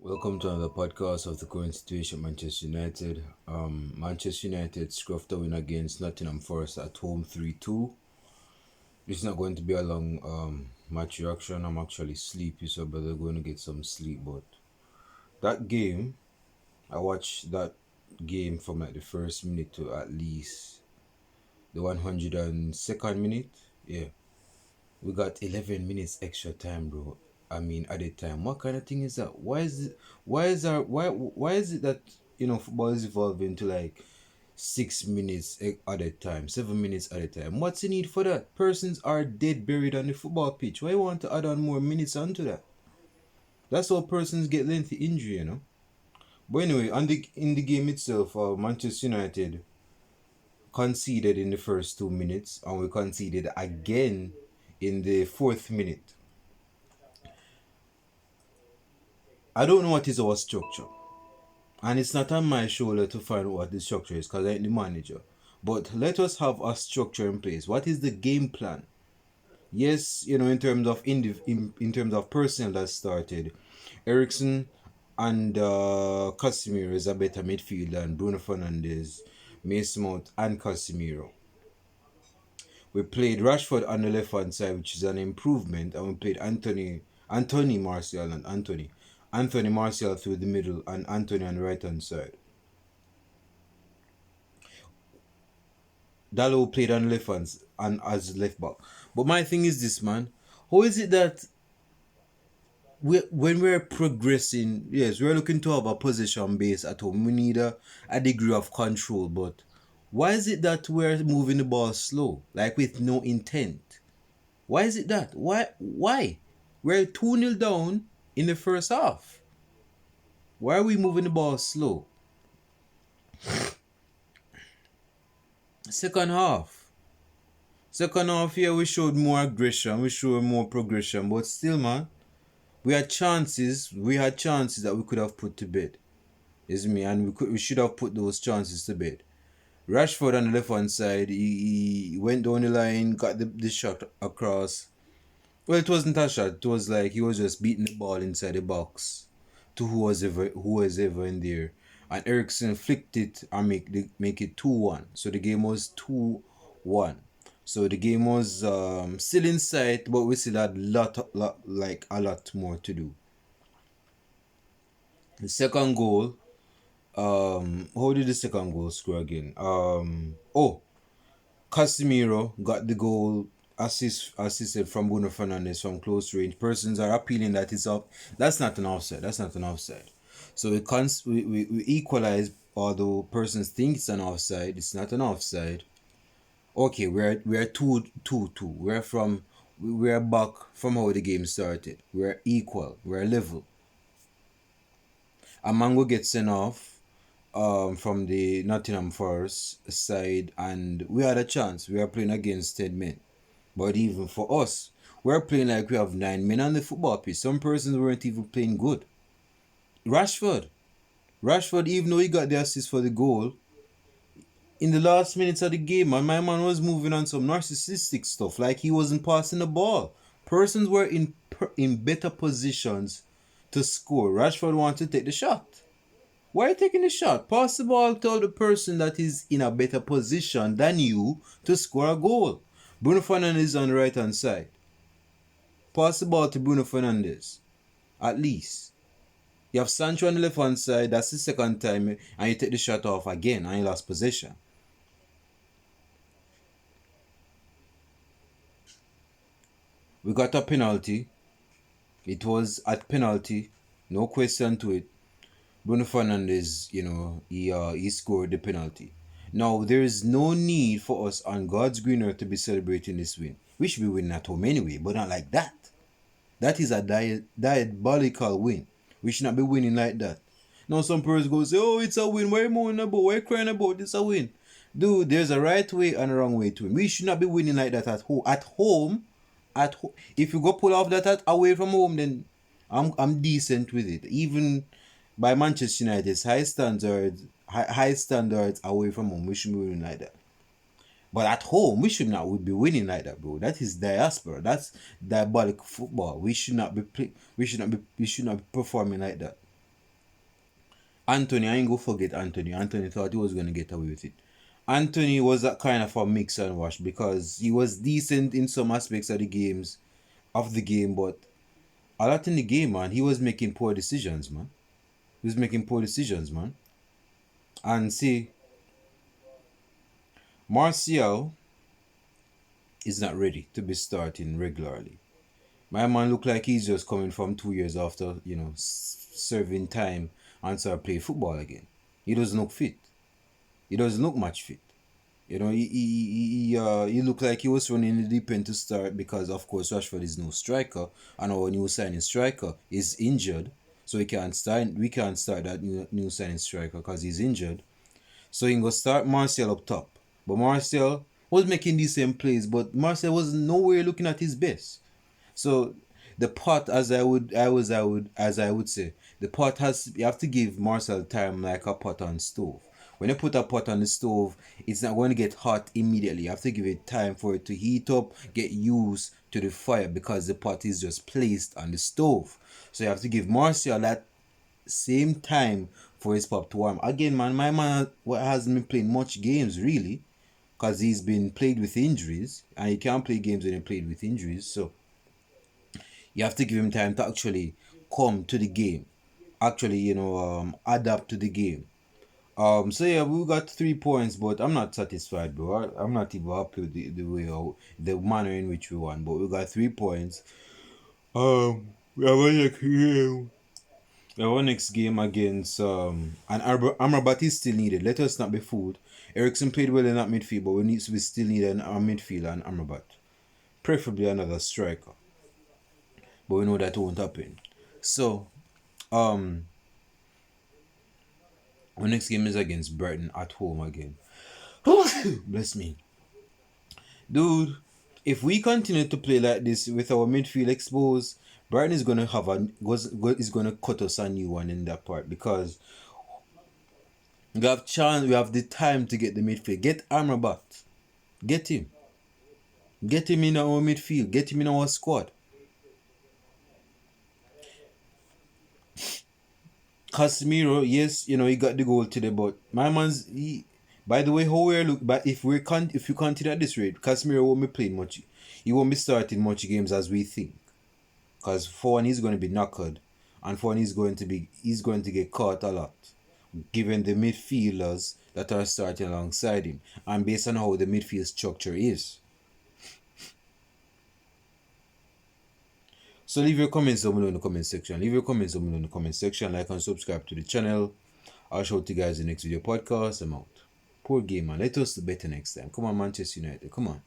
Welcome to another podcast of the current situation at Manchester United. Manchester United scruffed a win against Nottingham Forest at home 3-2. This is not going to be a long match reaction. I'm actually sleepy, so better going to get some sleep. But that game, I watched that game from like the first minute to at least the 102nd minute. Yeah, we got 11 minutes extra time, bro. I mean, at the time, what kind of thing is that? Why is it that football is evolving to like 6 minutes at a time, 7 minutes at a time? What's the need for that? Persons are dead buried on the football pitch. Why you want to add on more minutes onto that? That's how persons get lengthy injury. But anyway, in the game itself, Manchester United conceded in the first 2 minutes, and we conceded again in the fourth minute. I don't know what is our structure. And it's not on my shoulder to find out what the structure is because I ain't the manager. But let us have a structure in place. What is the game plan? Yes, in terms of in terms of personnel that started, Ericsson and Casemiro is a better midfield than Bruno Fernandes, Mason Mount, and Casemiro. We played Rashford on the left hand side, which is an improvement, and we played Anthony Martial and Anthony Martial through the middle and Anthony on the right hand side. Dalot played on the left hand and as left back. But my thing is this, man. How is it that when we're progressing, yes, we're looking to have a position base at home. We need a degree of control, but why is it that we're moving the ball slow, like with no intent? Why is it that? Why? We're 2-0 down in the first half. Why are we moving the ball slow? Second half, here we showed more aggression, we showed more progression, but still, man, we had chances that we could have put to bed. Is me, and we should have put those chances to bed. Rashford on the left hand side, he went down the line, got the shot across. Well, it wasn't a shot. It was like he was just beating the ball inside the box to who was ever in there. And Ericsson flicked it and make it 2-1. So the game was 2-1. So the game was still in sight, but we still had a lot more to do. The second goal, how did the second goal score again? Casemiro got the goal assisted from Bruno Fernandes from close range. Persons are appealing that it's up. That's not an offside. So we equalize, although persons think it's an offside. It's not an offside. Okay, we're 2-2. We're back from how the game started. We're equal. We're level. Amango gets sent off from the Nottingham Forest side, and we had a chance. We are playing against 10 men. But even for us, we're playing like we have 9 men on the football pitch. Some persons weren't even playing good. Rashford, even though he got the assist for the goal, in the last minutes of the game, my man was moving on some narcissistic stuff, like he wasn't passing the ball. Persons were in better positions to score. Rashford wanted to take the shot. Why are you taking the shot? Pass the ball to the person that is in a better position than you to score a goal. Bruno Fernandes on the right hand side. Pass the ball to Bruno Fernandes. At least. You have Sancho on the left hand side. That's the second time. And you take the shot off again and you lost possession. We got a penalty. It was at penalty. No question to it. Bruno Fernandes, he scored the penalty. Now, there is no need for us on God's green earth to be celebrating this win. We should be winning at home anyway, but not like that. That is a diabolical win. We should not be winning like that. Now, some persons go say, oh, it's a win. Why are you moaning about? Why are you crying about? It's a win. Dude, there's a right way and a wrong way to win. We should not be winning like that at home. At home. If you go pull off that away from home, then I'm decent with it. Even by Manchester United's high standards away from home, we shouldn't be winning like that. But at home, we should not be winning like that, bro. That is diaspora. That's diabolic football. We should not be performing like that. Anthony, I ain't go forget Anthony. Anthony thought he was gonna get away with it. Anthony was that kind of a mix and wash because he was decent in some aspects of the game, but a lot in the game, man, he was making poor decisions, man. He was making poor decisions, man. And see, Martial is not ready to be starting regularly. My man look like he's just coming from 2 years after, serving time and start playing football again. He doesn't look fit. He doesn't look much fit. He looked like he was running in the deep end to start because, of course, Rashford is no striker, and our new signing striker is injured, so we can't start. We can't start that new signing striker because he's injured. So he gonna start Martial up top, but Martial was making these same plays, but Martial was nowhere looking at his best. So the pot, as I would say, the pot has you have to give Marcel time like a pot on stove. When you put a pot on the stove, it's not going to get hot immediately. You have to give it time for it to heat up, get used to the fire because the pot is just placed on the stove. So you have to give Martial that same time for his pot to warm. Again, man, my man hasn't been playing much games really because he's been played with injuries and he can't play games when he played with injuries. So you have to give him time to actually come to the game, actually, adapt to the game. So yeah, we got 3 points, but I'm not satisfied, bro. I'm not even happy with the way or the manner in which we won, but we got 3 points. We have a next game. We have our next game against and Amrabat is still needed. Let us not be fooled. Ericsson played well in that midfield, but we still need our midfield and Amrabat, preferably another striker. But we know that won't happen. So, our next game is against Brighton at home again. Bless me. Dude, if we continue to play like this with our midfield exposed, Brighton is gonna is gonna cut us a new one in that part because we have the time to get the midfield. Get Amrabat. Get him. Get him in our midfield. Get him in our squad. Casemiro, yes, he got the goal today, but my man's by the way how we're look, but if you continue at this rate, Casemiro won't be playing much. He won't be starting much games as we think, because for one he's going to be knackered, and for one he's going to get caught a lot, given the midfielders that are starting alongside him, and based on how the midfield structure is. So leave your comments down below in the comment section. Like and subscribe to the channel. I'll show you guys in the next video podcast. I'm out. Poor game, man. Let us do better next time. Come on, Manchester United. Come on.